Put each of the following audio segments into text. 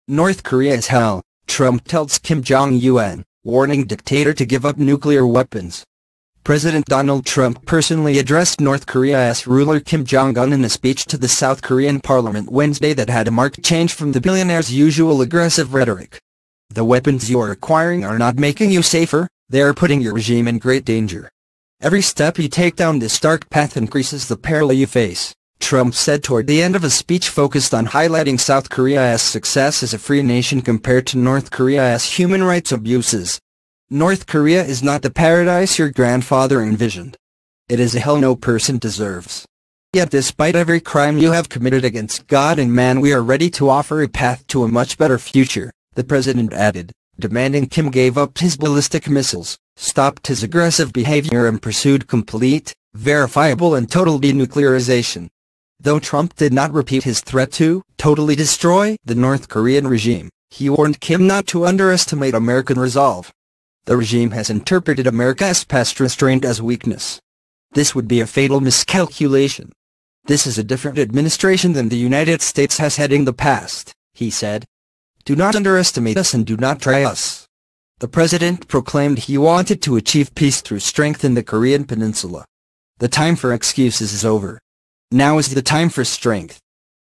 North Korea is hell, Trump tells Kim Jong-un, warning dictator to give up nuclear weapons. President Donald Trump personally addressed North Korea's ruler Kim Jong-un in a speech to the South Korean parliament Wednesday that had a marked change from the billionaire's usual aggressive rhetoric. "The weapons you are acquiring are not making you safer, they are putting your regime in great danger. Every step you take down this dark path increases the peril you face," Trump said toward the end of a speech focused on highlighting South Korea's success as a free nation compared to North Korea's human rights abuses. "North Korea is not the paradise your grandfather envisioned. It is a hell no person deserves. Yet despite every crime you have committed against God and man, we are ready to offer a path to a much better future," the president added, demanding Kim gave up his ballistic missiles, stopped his aggressive behavior and pursued complete, verifiable and total denuclearization. Though Trump did not repeat his threat to totally destroy the North Korean regime, he warned Kim not to underestimate American resolve. "The regime has interpreted America's past restraint as weakness. This would be a fatal miscalculation. This is a different administration than the United States has had in the past," he said. "Do not underestimate us and do not try us." The president proclaimed he wanted to achieve peace through strength in the Korean peninsula. "The time for excuses is over. Now is the time for strength.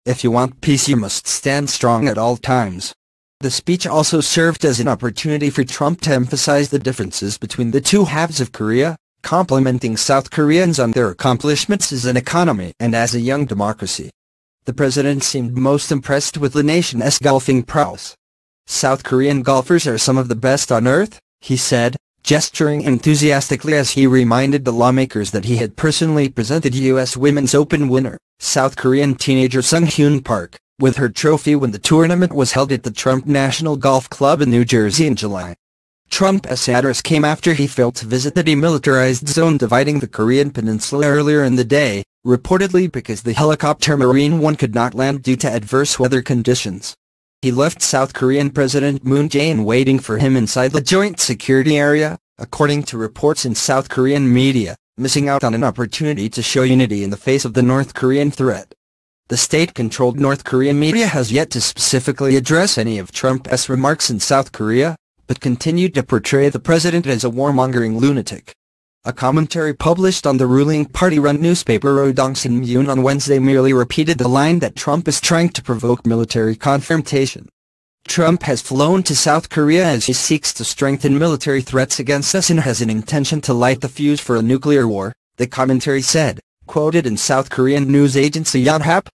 If you want peace, you must stand strong at all times." The speech also served as an opportunity for Trump to emphasize the differences between the two halves of Korea, complimenting South Koreans on their accomplishments as an economy and as a young democracy. The president seemed most impressed with the nation's golfing prowess. "South Korean golfers are some of the best on earth," he said, gesturing enthusiastically as he reminded the lawmakers that he had personally presented U.S. Women's Open winner, South Korean teenager Sung Hyun Park, with her trophy when the tournament was held at the Trump National Golf Club in New Jersey in July. Trump's address came after he failed to visit the demilitarized zone dividing the Korean peninsula earlier in the day, reportedly because the helicopter Marine One could not land due to adverse weather conditions. He left South Korean President Moon Jae-in waiting for him inside the joint security area, according to reports in South Korean media, missing out on an opportunity to show unity in the face of the North Korean threat. The state-controlled North Korean media has yet to specifically address any of Trump's remarks in South Korea, but continued to portray the president as a warmongering lunatic. A commentary published on the ruling party-run newspaper Rodong Sinmun on Wednesday merely repeated the line that Trump is trying to provoke military confrontation. "Trump has flown to South Korea as he seeks to strengthen military threats against us and has an intention to light the fuse for a nuclear war," the commentary said, quoted in South Korean news agency Yonhap.